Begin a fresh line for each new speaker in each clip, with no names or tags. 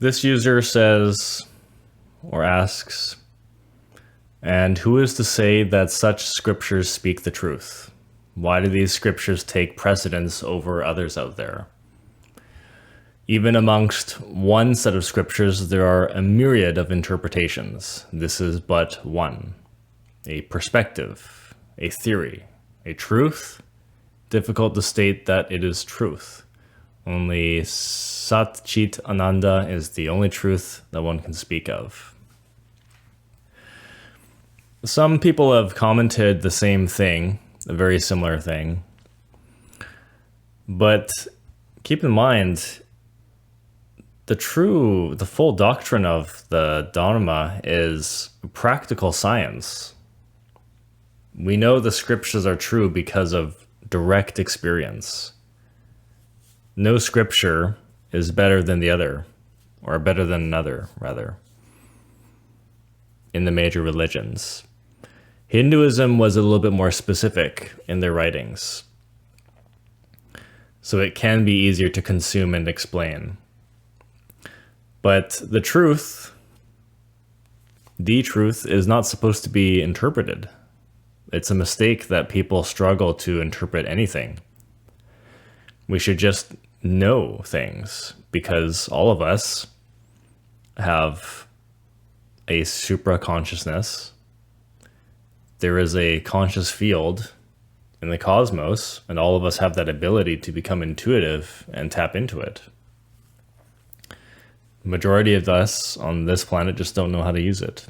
This user says or asks, and who is to say that such scriptures speak the truth? Why do these scriptures take precedence over others out there? Even amongst one set of scriptures, there are a myriad of interpretations. This is but one. A perspective, a theory, a truth. Difficult to state that it is truth. Only Sat Chit Ananda is the only truth that one can speak of. Some people have commented the same thing, a very similar thing. But keep in mind, the full doctrine of the Dharma is practical science. We know the scriptures are true because of direct experience. No scripture is better than the other, or better than another, rather, in the major religions. Hinduism was a little bit more specific in their writings, so it can be easier to consume and explain. But the truth is not supposed to be interpreted. It's a mistake that people struggle to interpret anything. We should just know things, because all of us have a supra-consciousness. There is a conscious field in the cosmos, and all of us have that ability to become intuitive and tap into it. The majority of us on this planet just don't know how to use it.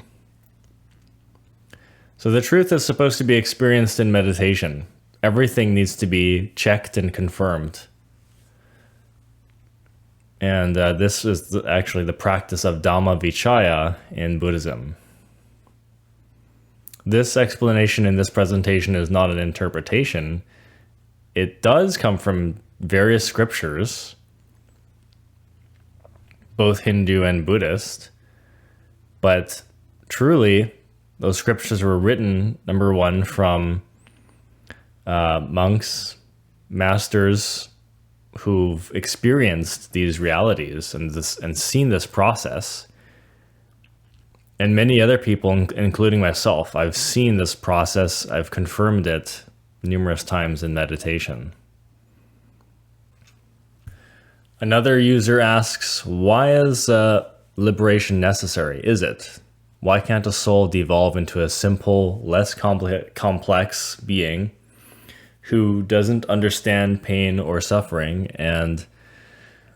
So the truth is supposed to be experienced in meditation. Everything needs to be checked and confirmed. And this is actually the practice of Dhamma Vichaya in Buddhism. This explanation in this presentation is not an interpretation. It does come from various scriptures, both Hindu and Buddhist, but truly, those scriptures were written, number one, from monks, masters who've experienced these realities and seen this process. And many other people, including myself, I've seen this process. I've confirmed it numerous times in meditation. Another user asks, why is liberation necessary? Is it? Why can't a soul devolve into a simple, less complex being who doesn't understand pain or suffering and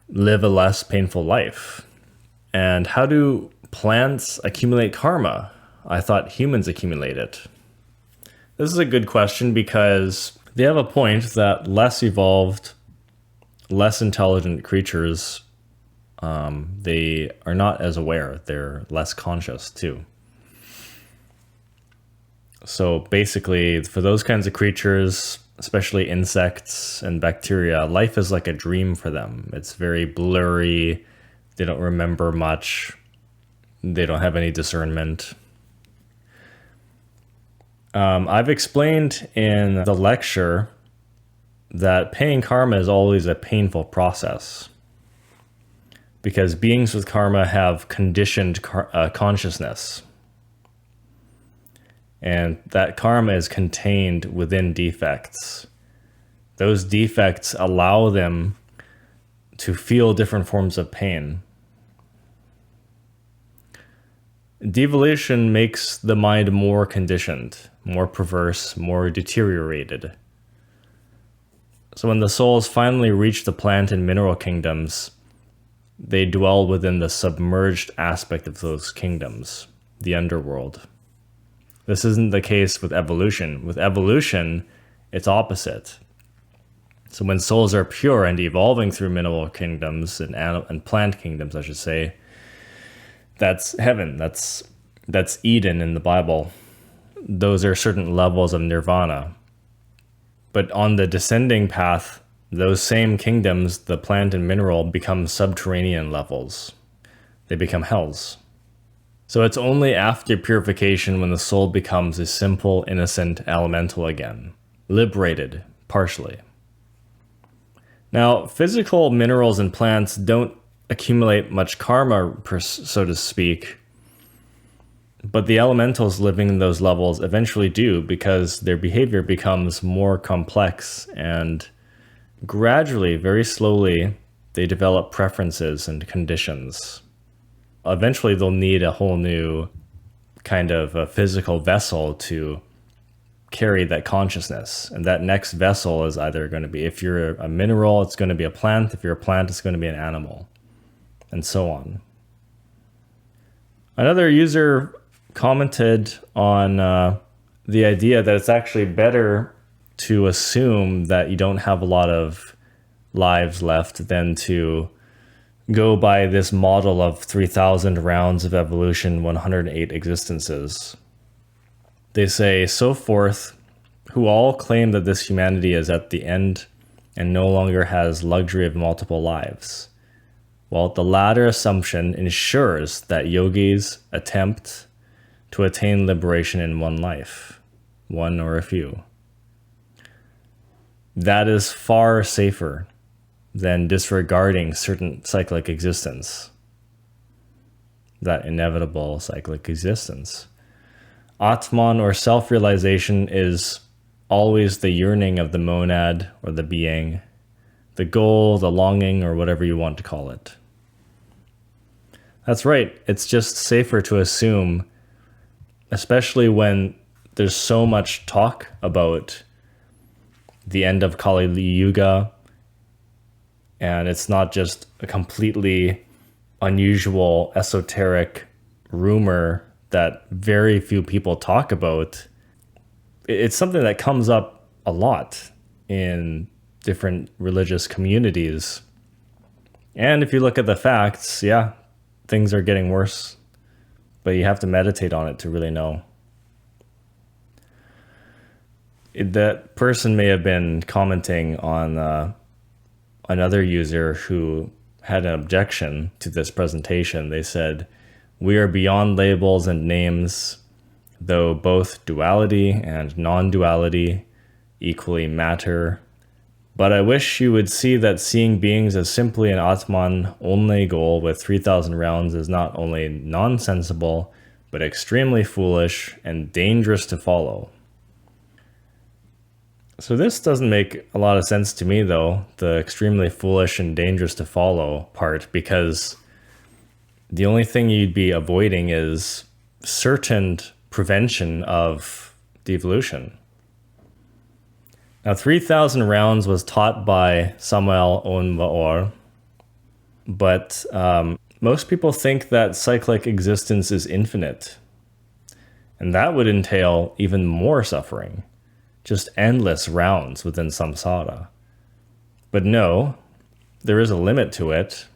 live a less painful life? And how do plants accumulate karma? I thought humans accumulate it. This is a good question because they have a point that less evolved, less intelligent creatures, they are not as aware. They're less conscious too. So basically, for those kinds of creatures, especially insects and bacteria, life is like a dream for them. It's very blurry. They don't remember much. They don't have any discernment. I've explained in the lecture that paying karma is always a painful process because beings with karma have conditioned consciousness. And that karma is contained within defects. Those defects allow them to feel different forms of pain. Devolution makes the mind more conditioned, more perverse, more deteriorated. So when the souls finally reach the plant and mineral kingdoms, they dwell within the submerged aspect of those kingdoms, the underworld. This isn't the case with evolution. With evolution, it's opposite. So when souls are pure and evolving through mineral kingdoms and plant kingdoms, I should say, that's heaven. That's Eden in the Bible. Those are certain levels of nirvana. But on the descending path, those same kingdoms, the plant and mineral, become subterranean levels. They become hells. So it's only after purification when the soul becomes a simple, innocent elemental again, liberated partially. Now, physical minerals and plants don't accumulate much karma, so to speak. But the elementals living in those levels eventually do, because their behavior becomes more complex, and gradually, very slowly, they develop preferences and conditions. Eventually, they'll need a whole new kind of a physical vessel to carry that consciousness. And that next vessel is either going to be, if you're a mineral, it's going to be a plant. If you're a plant, it's going to be an animal, and so on. Another user commented on the idea that it's actually better to assume that you don't have a lot of lives left than to go by this model of 3,000 rounds of evolution, 108 existences. They say, so forth, who all claim that this humanity is at the end and no longer has luxury of multiple lives. Well, the latter assumption ensures that yogis attempt to attain liberation in one life, one or a few. That is far safer than disregarding certain cyclic existence, that inevitable cyclic existence. Atman, or self-realization, is always the yearning of the monad or the being, the goal, the longing, or whatever you want to call it. That's right. It's just safer to assume, especially when there's so much talk about the end of Kali Yuga, and it's not just a completely unusual, esoteric rumor that very few people talk about. It's something that comes up a lot in different religious communities. And if you look at the facts, yeah, things are getting worse, but you have to meditate on it to really know. That person may have been commenting on another user who had an objection to this presentation. They said, "We are beyond labels and names, though both duality and non-duality equally matter. But I wish you would see that seeing beings as simply an Atman only goal with 3,000 rounds is not only nonsensible, but extremely foolish and dangerous to follow." So this doesn't make a lot of sense to me, though, the extremely foolish and dangerous to follow part, because the only thing you'd be avoiding is certain prevention of devolution. Now, 3,000 rounds was taught by Samuel Onwaor, but most people think that cyclic existence is infinite, and that would entail even more suffering. Just endless rounds within samsara. But no, there is a limit to it,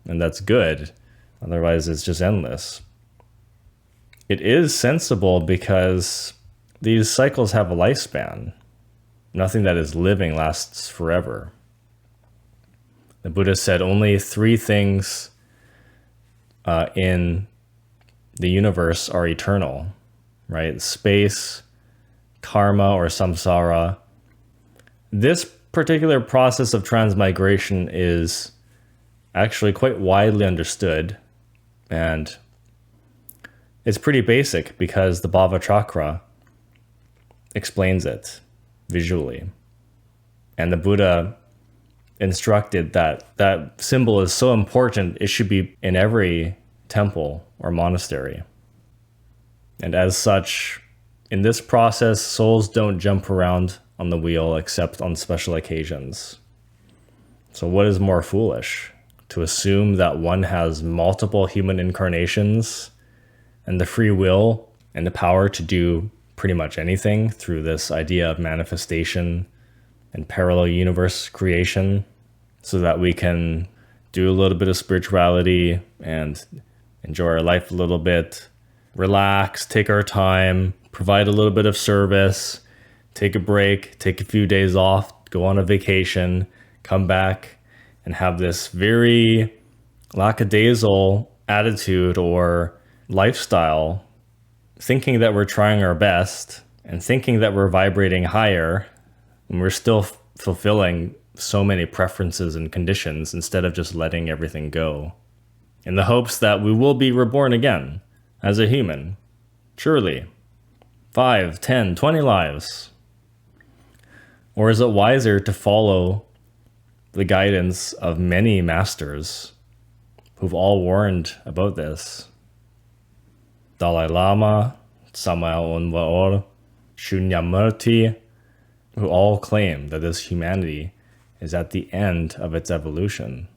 and that's good. Otherwise, it's just endless. It is sensible because these cycles have a lifespan. Nothing that is living lasts forever. The Buddha said only 3 things in the universe are eternal, right? Space, karma, or samsara. This particular process of transmigration is actually quite widely understood, and it's pretty basic because the Bhavachakra explains it visually. And the Buddha instructed that that symbol is so important, it should be in every temple or monastery. And as such, in this process, souls don't jump around on the wheel except on special occasions. So what is more foolish? To assume that one has multiple human incarnations and the free will and the power to do pretty much anything through this idea of manifestation and parallel universe creation, so that we can do a little bit of spirituality and enjoy our life a little bit, relax, take our time, provide a little bit of service, take a break, take a few days off, go on a vacation, come back, and have this very lackadaisical attitude or lifestyle, thinking that we're trying our best and thinking that we're vibrating higher, and we're still fulfilling so many preferences and conditions instead of just letting everything go, in the hopes that we will be reborn again as a human. Surely. 5, 10, 20 lives. Or is it wiser to follow the guidance of many masters who've all warned about this? Dalai Lama, Samael Aun, Shunyamurti, who all claim that this humanity is at the end of its evolution.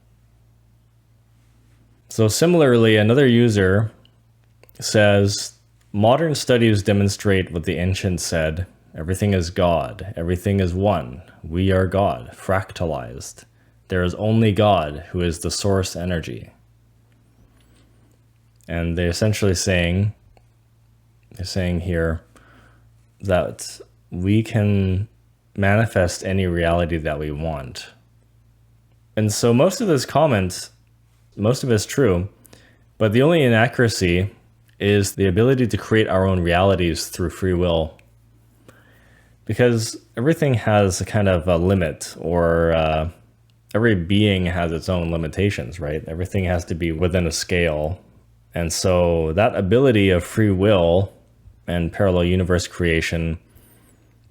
So similarly, another user says, modern studies demonstrate what the ancients said: everything is God, everything is one, we are God, fractalized. There is only God who is the source energy. And they're essentially saying here that we can manifest any reality that we want. And so most of this comment, most of it's true, but the only inaccuracy is the ability to create our own realities through free will. Because everything has a kind of a limit, or every being has its own limitations, right? Everything has to be within a scale. And so that ability of free will and parallel universe creation,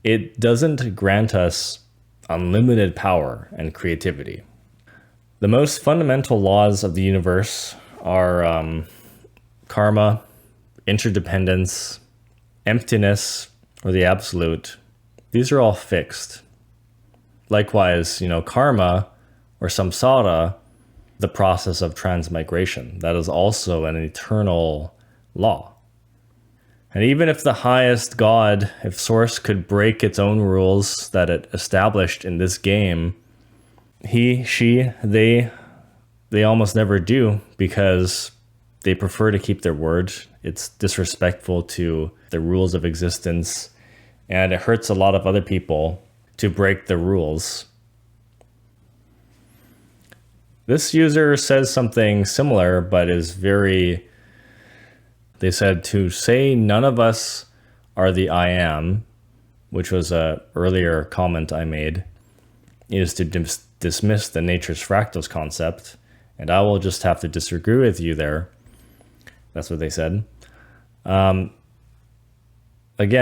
it doesn't grant us unlimited power and creativity. The most fundamental laws of the universe are karma, interdependence, emptiness, or the absolute. These are all fixed. Likewise, karma or samsara, the process of transmigration, that is also an eternal law. And even if the highest God, if Source could break its own rules that it established in this game, he, she, they almost never do, because they prefer to keep their word. It's disrespectful to the rules of existence, and it hurts a lot of other people to break the rules. This user says something similar, but is very... They said to say none of us are the I am, which was a earlier comment I made, is to dismiss the nature's fractals concept, and I will just have to disagree with you there. That's what they said. Again,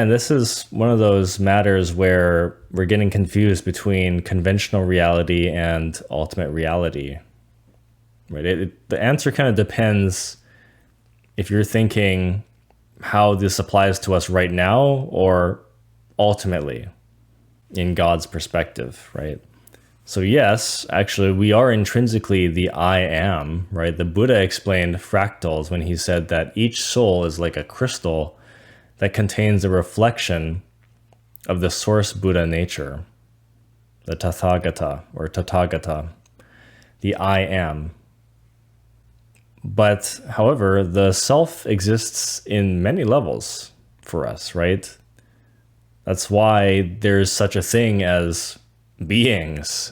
this is one of those matters where we're getting confused between conventional reality and ultimate reality. Right? The answer kind of depends if you're thinking how this applies to us right now or ultimately in God's perspective, right? So yes, actually, we are intrinsically the I am, right? The Buddha explained fractals when he said that each soul is like a crystal that contains a reflection of the source Buddha nature, the Tathagata or Tathagata, the I am. But however, the self exists in many levels for us, right? That's why there's such a thing as beings,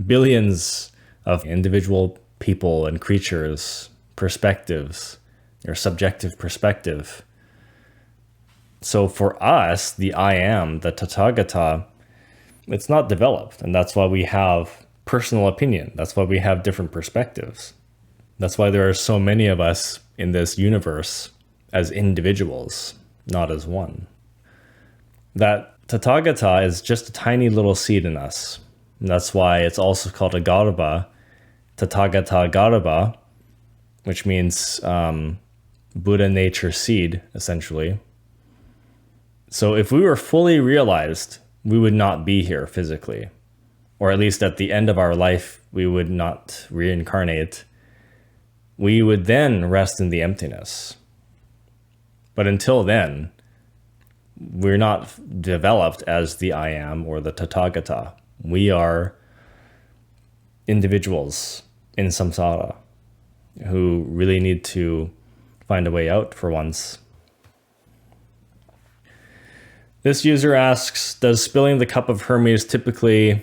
billions of individual people and creatures, perspectives, their subjective perspective. So for us, the I am, the Tathagata, it's not developed. And that's why we have personal opinion. That's why we have different perspectives. That's why there are so many of us in this universe as individuals, not as one. That Tathagata is just a tiny little seed in us. And that's why it's also called a Garbha, Tathagata Garbha, which means Buddha nature seed, essentially. So if we were fully realized, we would not be here physically. Or at least at the end of our life, we would not reincarnate. We would then rest in the emptiness. But until then, we're not developed as the I am or the Tathagata. We are individuals in samsara who really need to find a way out for once. This user asks, does spilling the cup of Hermes is it typically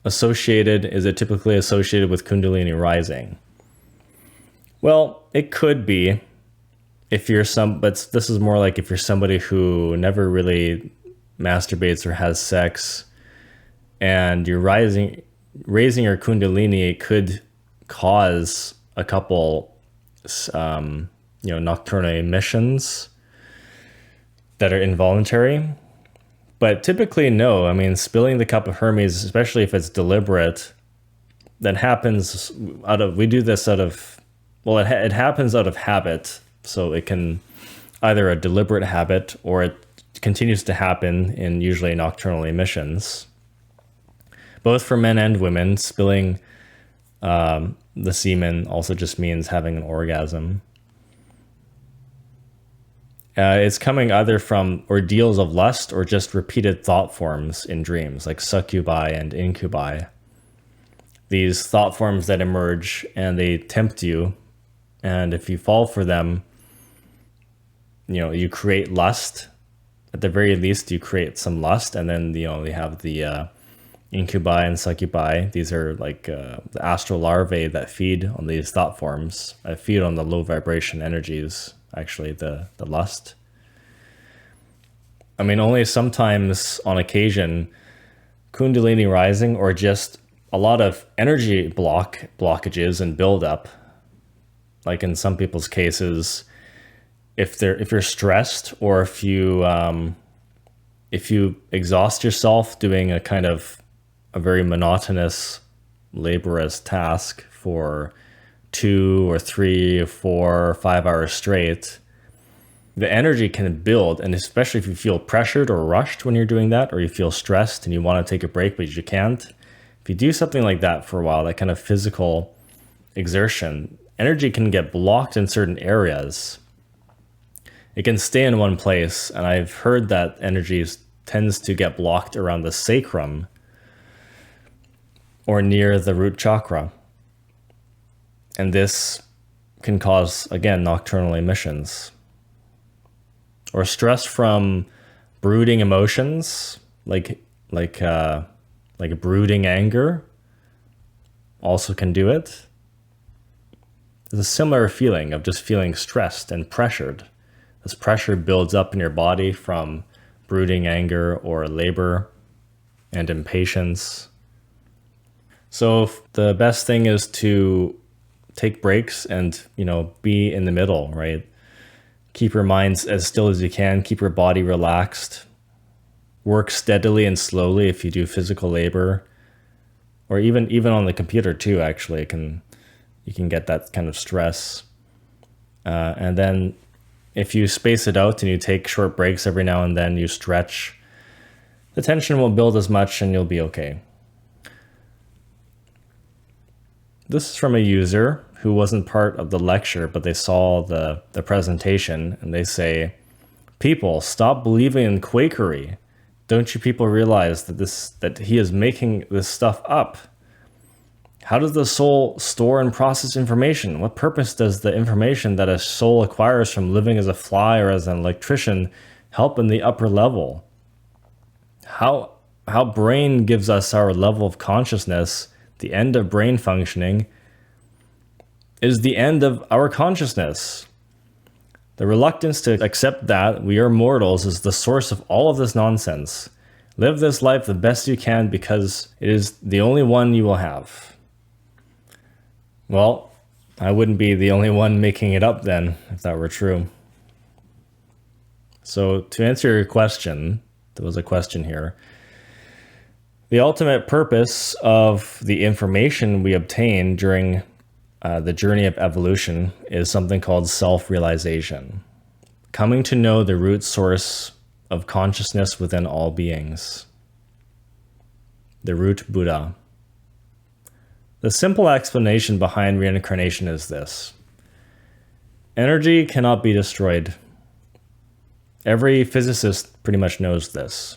associated with Kundalini rising? Well, it could be if you're but this is more like if you're somebody who never really masturbates or has sex and you're rising raising your kundalini could cause a couple, nocturnal emissions that are involuntary. But typically, no. I mean, spilling the cup of Hermes, especially if it's deliberate, that happens we do this out of, well, it happens out of habit. So it can either a deliberate habit or it continues to happen in usually nocturnal emissions. Both for men and women, spilling the semen also just means having an orgasm. It's coming either from ordeals of lust or just repeated thought forms in dreams, like succubi and incubi. These thought forms that emerge and they tempt you. And if you fall for them, you create lust. At the very least, you create some lust. And then, you have the incubi and succubi. These are like the astral larvae that feed on these thought forms. Feed on the low vibration energies, actually, the lust. I mean, only sometimes on occasion, kundalini rising or just a lot of energy blockages and buildup. Like in some people's cases, if you're stressed or if you exhaust yourself doing a kind of a very monotonous, laborious task for 2 or 3 or 4 or 5 hours straight, the energy can build. And especially if you feel pressured or rushed when you're doing that, or you feel stressed and you want to take a break, but you can't. If you do something like that for a while, that kind of physical exertion, energy can get blocked in certain areas. It can stay in one place. And I've heard that energy tends to get blocked around the sacrum or near the root chakra. And this can cause, again, nocturnal emissions. Or stress from brooding emotions, like brooding anger, also can do it. There's a similar feeling of just feeling stressed and pressured. This pressure builds up in your body from brooding anger or labor and impatience. So the best thing is to take breaks and, be in the middle, right? Keep your minds as still as you can. Keep your body relaxed. Work steadily and slowly if you do physical labor, or even on the computer too. Actually, you can get that kind of stress. And then if you space it out and you take short breaks every now and then, you stretch, the tension won't build as much and you'll be okay. This is from a user who wasn't part of the lecture, but they saw the presentation, and they say, "People, stop believing in Quakery. Don't you people realize that he is making this stuff up? How does the soul store and process information? What purpose does the information that a soul acquires from living as a fly or as an electrician help in the upper level? How brain gives us our level of consciousness, the end of brain functioning, is the end of our consciousness. The reluctance to accept that we are mortals is the source of all of this nonsense. Live this life the best you can because it is the only one you will have." Well, I wouldn't be the only one making it up then, if that were true. So to answer your question, there was a question here. The ultimate purpose of the information we obtain during the journey of evolution is something called self-realization, coming to know the root source of consciousness within all beings, the root Buddha. The simple explanation behind reincarnation is this: energy cannot be destroyed. Every physicist pretty much knows this.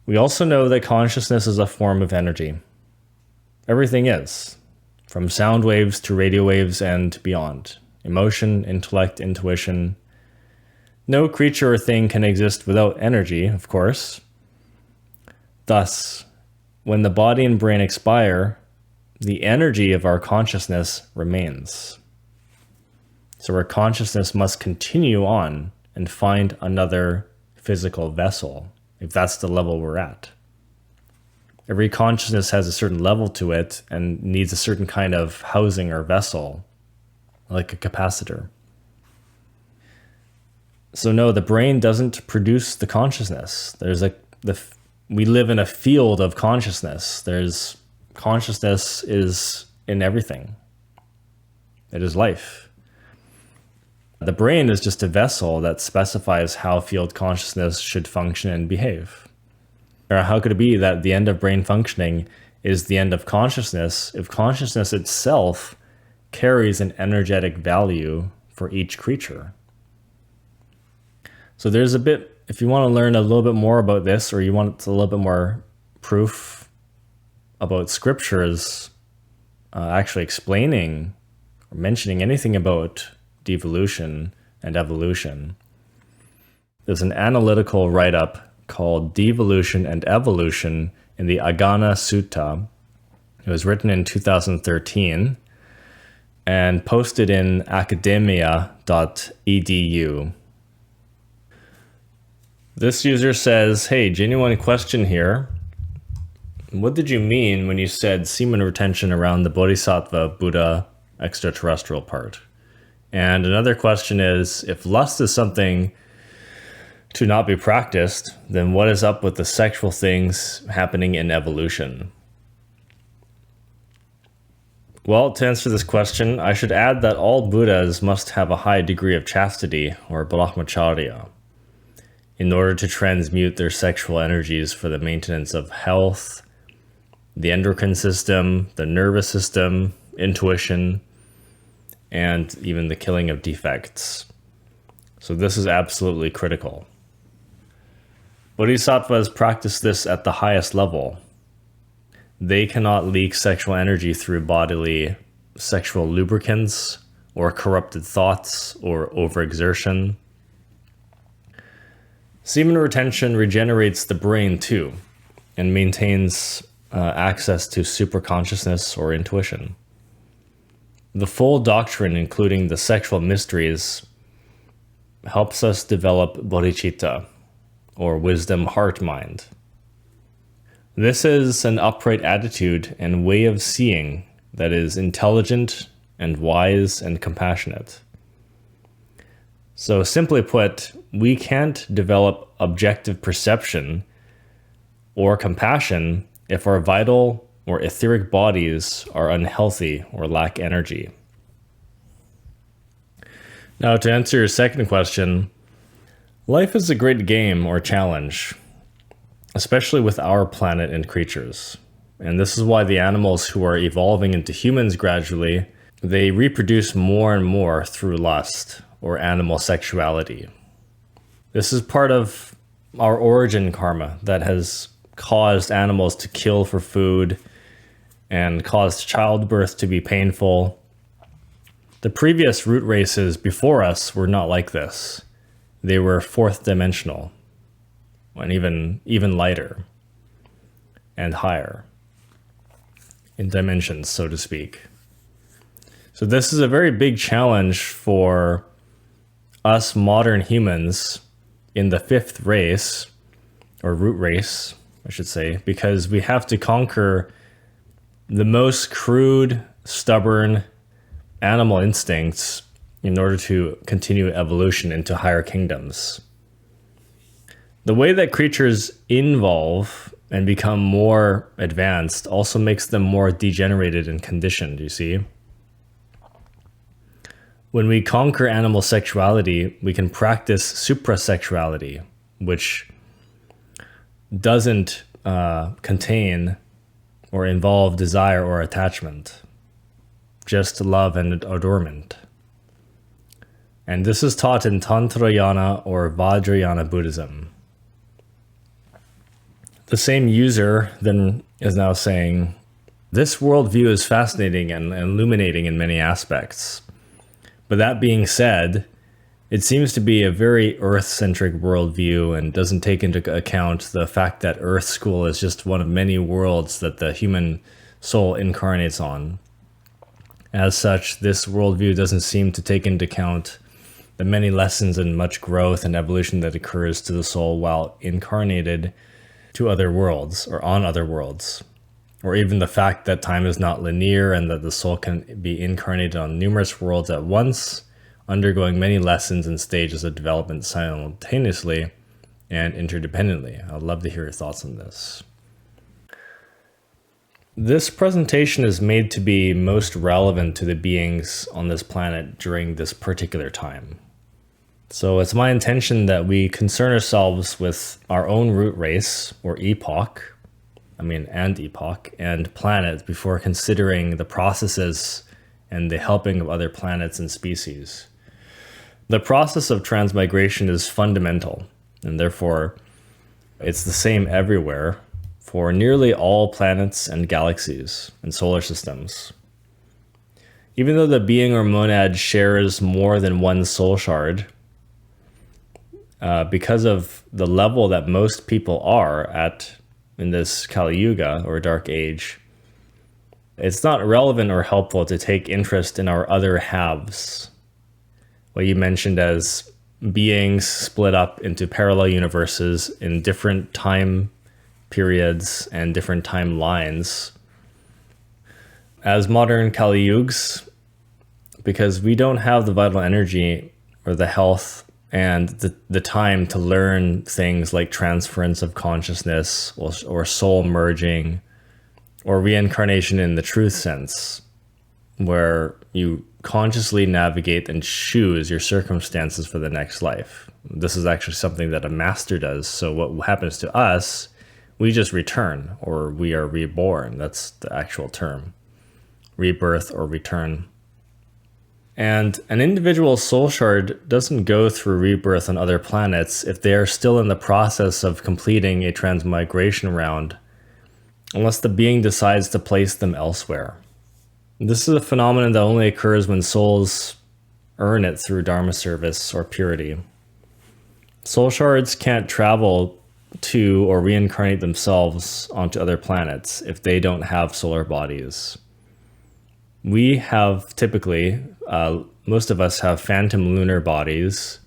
We also know that consciousness is a form of energy. Everything is, from sound waves to radio waves and beyond. Emotion, intellect, intuition. No creature or thing can exist without energy, of course. Thus, when the body and brain expire, the energy of our consciousness remains. So our consciousness must continue on and find another physical vessel, if that's the level we're at. Every consciousness has a certain level to it and needs a certain kind of housing or vessel, like a capacitor. So no, the brain doesn't produce the consciousness. We live in a field of consciousness. Consciousness is in everything. It is life. The brain is just a vessel that specifies how field consciousness should function and behave. Or how could it be that the end of brain functioning is the end of consciousness if consciousness itself carries an energetic value for each creature? So there's if you want to learn a little bit more about this, or you want a little bit more proof about scriptures actually explaining or mentioning anything about devolution and evolution, there's an analytical write-up called Devolution and Evolution in the Agana Sutta. It was written in 2013 and posted in academia.edu. This user says, hey, genuine question here. What did you mean when you said semen retention around the Bodhisattva Buddha extraterrestrial part? And another question is, if lust is something to not be practiced, then what is up with the sexual things happening in evolution? Well, to answer this question, I should add that all Buddhas must have a high degree of chastity, or brahmacharya, in order to transmute their sexual energies for the maintenance of health, the endocrine system, the nervous system, intuition, and even the killing of defects. So this is absolutely critical. Bodhisattvas practice this at the highest level. They cannot leak sexual energy through bodily sexual lubricants or corrupted thoughts or overexertion. Semen retention regenerates the brain too and maintains access to superconsciousness or intuition. The full doctrine, including the sexual mysteries, helps us develop bodhicitta, or wisdom heart-mind. This is an upright attitude and way of seeing that is intelligent and wise and compassionate. So simply put, we can't develop objective perception or compassion if our vital or etheric bodies are unhealthy or lack energy. Now, to answer your second question, life is a great game or challenge, especially with our planet and creatures. And this is why the animals who are evolving into humans gradually, they reproduce more and more through lust or animal sexuality. This is part of our origin karma that has caused animals to kill for food and caused childbirth to be painful. The previous root races before us were not like this. They were fourth dimensional and even lighter and higher in dimensions, so to speak. So this is a very big challenge for us modern humans in the fifth race, or root race, I should say, because we have to conquer the most crude, stubborn animal instincts in order to continue evolution into higher kingdoms. The way that creatures evolve and become more advanced also makes them more degenerated and conditioned, you see? When we conquer animal sexuality, we can practice suprasexuality, which doesn't contain or involve desire or attachment, just love and adornment. And this is taught in Tantrayana or Vajrayana Buddhism. The same user then is now saying, this worldview is fascinating and illuminating in many aspects. But that being said, it seems to be a very Earth-centric worldview and doesn't take into account the fact that Earth School is just one of many worlds that the human soul incarnates on. As such, this worldview doesn't seem to take into account the many lessons and much growth and evolution that occurs to the soul while incarnated to other worlds or on other worlds, or even the fact that time is not linear and that the soul can be incarnated on numerous worlds at once, undergoing many lessons and stages of development simultaneously and interdependently. I'd love to hear your thoughts on this. This presentation is made to be most relevant to the beings on this planet during this particular time. So it's my intention that we concern ourselves with our own root race or epoch, and planet before considering the processes and the helping of other planets and species. The process of transmigration is fundamental, and therefore it's the same everywhere for nearly all planets and galaxies and solar systems. Even though the being or monad shares more than one soul shard, because of the level that most people are at in this Kali Yuga or Dark Age, it's not relevant or helpful to take interest in our other halves. What you mentioned as beings split up into parallel universes in different time periods and different timelines. As modern Kali Yugs, because we don't have the vital energy or the health and the time to learn things like transference of consciousness or soul merging or reincarnation in the truth sense, where you consciously navigate and choose your circumstances for the next life. This is actually something that a master does. So what happens to us, we just return, or we are reborn. That's the actual term. Rebirth or return. And an individual soul shard doesn't go through rebirth on other planets if they are still in the process of completing a transmigration round, unless the being decides to place them elsewhere. This is a phenomenon that only occurs when souls earn it through Dharma service or purity. Soul shards can't travel to or reincarnate themselves onto other planets if they don't have solar bodies. We have typically, most of us have phantom lunar bodies,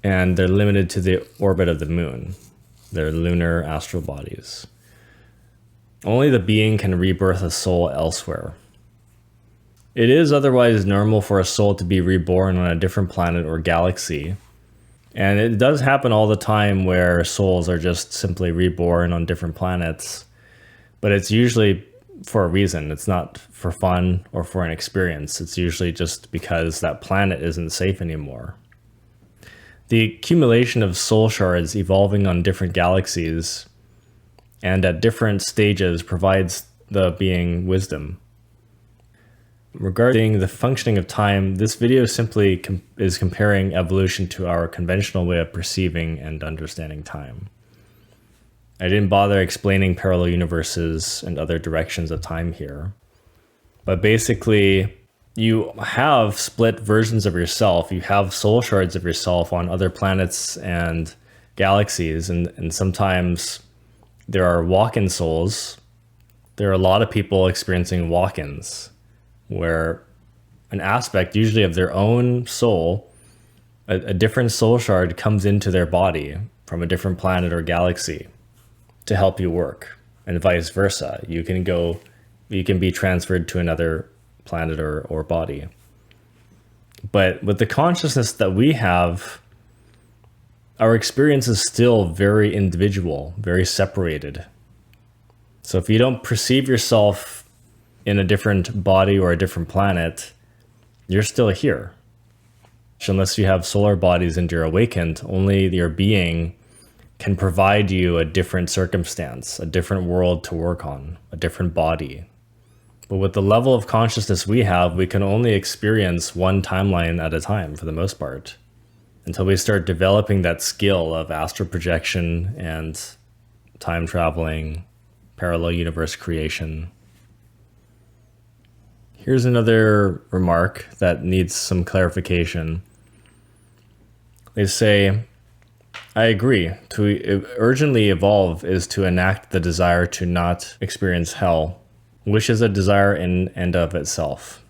and they're limited to the orbit of the moon. They're lunar astral bodies. Only the being can rebirth a soul elsewhere. It is otherwise normal for a soul to be reborn on a different planet or galaxy. And it does happen all the time where souls are just simply reborn on different planets. But it's usually for a reason. It's not for fun or for an experience. It's usually just because that planet isn't safe anymore. The accumulation of soul shards evolving on different galaxies and at different stages provides the being wisdom. Regarding the functioning of time, this video simply is comparing evolution to our conventional way of perceiving and understanding time. I didn't bother explaining parallel universes and other directions of time here. But basically, you have split versions of yourself. You have soul shards of yourself on other planets and galaxies. And sometimes there are walk-in souls. There are a lot of people experiencing walk-ins, where an aspect, usually of their own soul, a different soul shard comes into their body from a different planet or galaxy to help you work, and vice versa. You can be transferred to another planet or body. But with the consciousness that we have, our experience is still very individual, very separated. So if you don't perceive yourself in a different body or a different planet, you're still here. Unless you have solar bodies and you're awakened, only your being can provide you a different circumstance, a different world to work on, a different body. But with the level of consciousness we have, we can only experience one timeline at a time for the most part, until we start developing that skill of astral projection and time traveling, parallel universe creation. Here's another remark that needs some clarification. They say, I agree. To urgently evolve is to enact the desire to not experience hell, which is a desire in and of itself.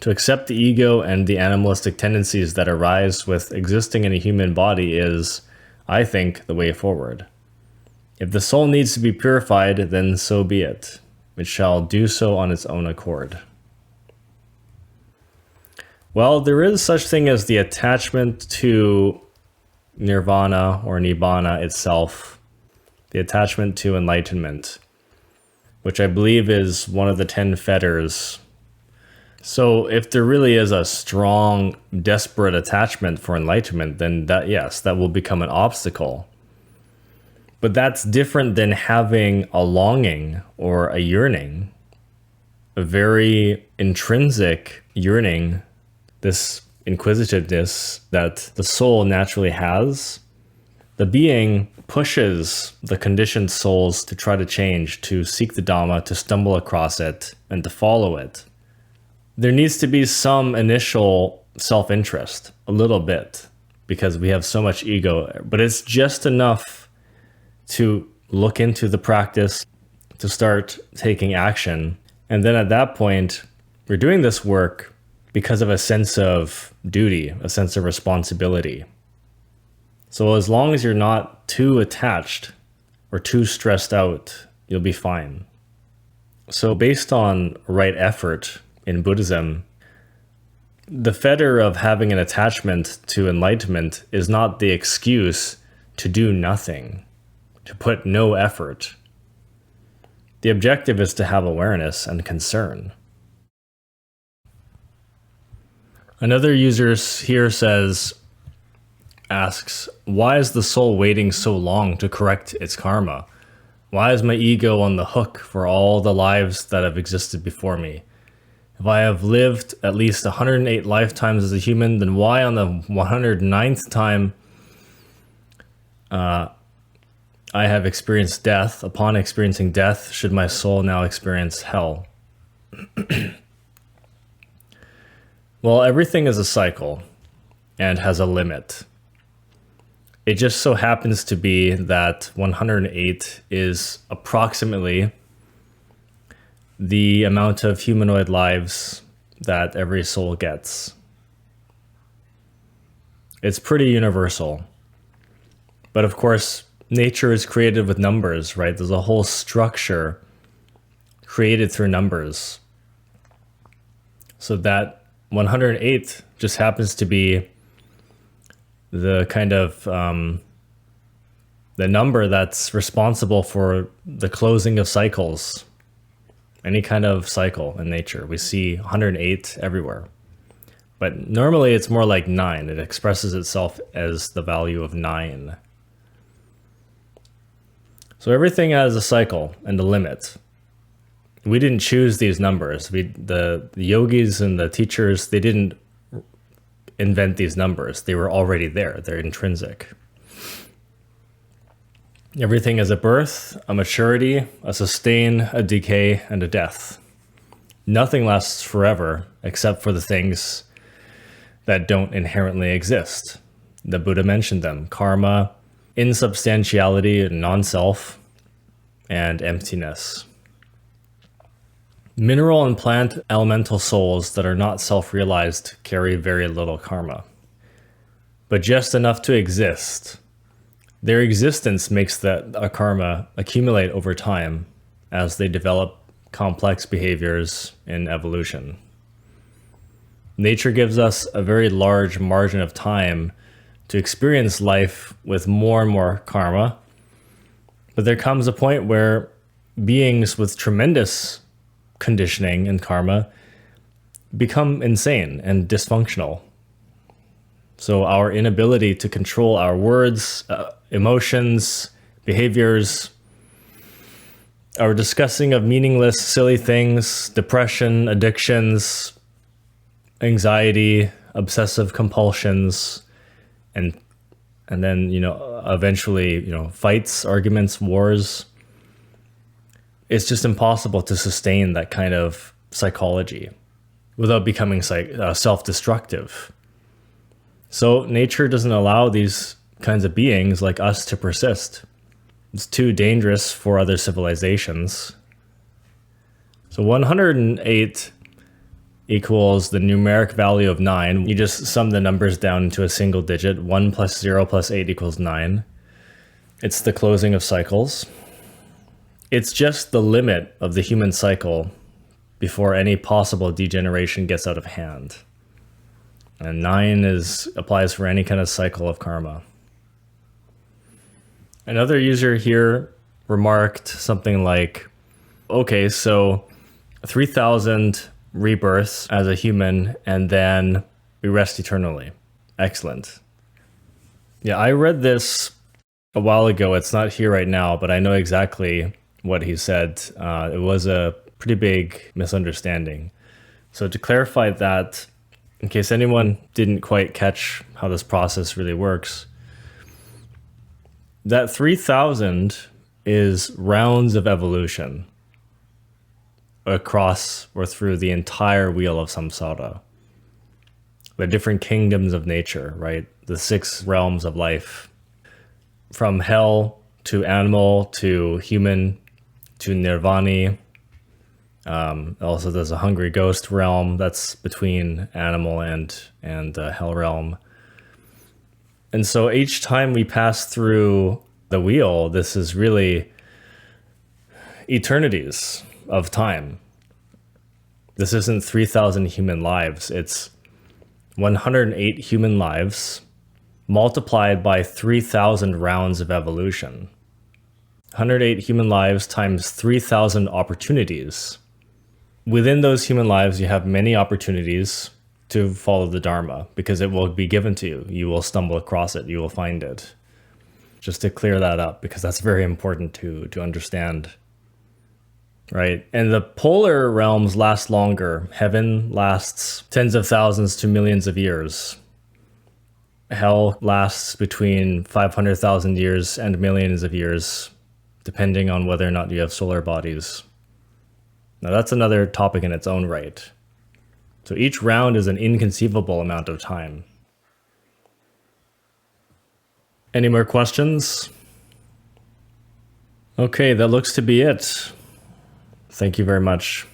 To accept the ego and the animalistic tendencies that arise with existing in a human body is, I think, the way forward. If the soul needs to be purified, then so be it. It shall do so on its own accord. Well, there is such thing as the attachment to nirvana or nibbana itself, the attachment to enlightenment, which I believe is one of the 10 fetters. So if there really is a strong, desperate attachment for enlightenment, then that, yes, that will become an obstacle. But that's different than having a longing or a yearning, a very intrinsic yearning, this inquisitiveness that the soul naturally has. The being pushes the conditioned souls to try to change, to seek the Dhamma, to stumble across it, and to follow it. There needs to be some initial self-interest, a little bit, because we have so much ego, but it's just enough to look into the practice, to start taking action. And then at that point, we're doing this work because of a sense of duty, a sense of responsibility. So as long as you're not too attached or too stressed out, you'll be fine. So based on right effort in Buddhism, the fetter of having an attachment to enlightenment is not the excuse to do nothing, to put no effort. The objective is to have awareness and concern. Another user here asks, why is the soul waiting so long to correct its karma? Why is my ego on the hook for all the lives that have existed before me? If I have lived at least 108 lifetimes as a human, then why on the 109th time I have experienced death? Upon experiencing death, should my soul now experience hell? Well, everything is a cycle and has a limit. It just so happens to be that 108 is approximately the amount of humanoid lives that every soul gets. It's pretty universal. But of course, nature is created with numbers, right? There's a whole structure created through numbers. So that 108 just happens to be the kind of the number that's responsible for the closing of cycles. Any kind of cycle in nature. We see 108 everywhere. But normally it's more like 9. It expresses itself as the value of 9. So everything has a cycle and a limit. We didn't choose these numbers. The yogis and the teachers, they didn't invent these numbers. They were already there. They're intrinsic. Everything is a birth, a maturity, a sustain, a decay, and a death. Nothing lasts forever except for the things that don't inherently exist. The Buddha mentioned them: karma, insubstantiality, non-self, and emptiness. Mineral and plant elemental souls that are not self-realized carry very little karma, but just enough to exist. Their existence makes a karma accumulate over time as they develop complex behaviors in evolution. Nature gives us a very large margin of time to experience life with more and more karma, but there comes a point where beings with tremendous conditioning and karma become insane and dysfunctional. So our inability to control our words, emotions, behaviors, our discussing of meaningless, silly things, depression, addictions, anxiety, obsessive compulsions, and then, eventually, fights, arguments, wars. It's just impossible to sustain that kind of psychology without becoming self-destructive. So nature doesn't allow these kinds of beings like us to persist. It's too dangerous for other civilizations. So 108 equals the numeric value of 9. You just sum the numbers down into a single digit. 1 plus 0 plus 8 equals 9. It's the closing of cycles. It's just the limit of the human cycle before any possible degeneration gets out of hand. And 9 applies for any kind of cycle of karma. Another user here remarked something like, okay, so 3,000 rebirths as a human, and then we rest eternally. Excellent. Yeah, I read this a while ago. It's not here right now, but I know exactly what he said. It was a pretty big misunderstanding. So to clarify that, in case anyone didn't quite catch how this process really works, that 3,000 is rounds of evolution across or through the entire wheel of samsara. The different kingdoms of nature, right? The 6 realms of life. From hell to animal to human to nirvana. Also, there's a hungry ghost realm that's between animal and hell realm. And so each time we pass through the wheel, this is really eternities of time. This isn't 3,000 human lives. It's 108 human lives multiplied by 3,000 rounds of evolution. 108 human lives times 3,000 opportunities. Within those human lives, you have many opportunities to follow the Dharma because it will be given to you. You will stumble across it. You will find it. Just to clear that up, because that's very important to understand. Right? And the polar realms last longer. Heaven lasts tens of thousands to millions of years. Hell lasts between 500,000 years and millions of years, depending on whether or not you have solar bodies. Now that's another topic in its own right. So each round is an inconceivable amount of time. Any more questions? Okay, that looks to be it. Thank you very much.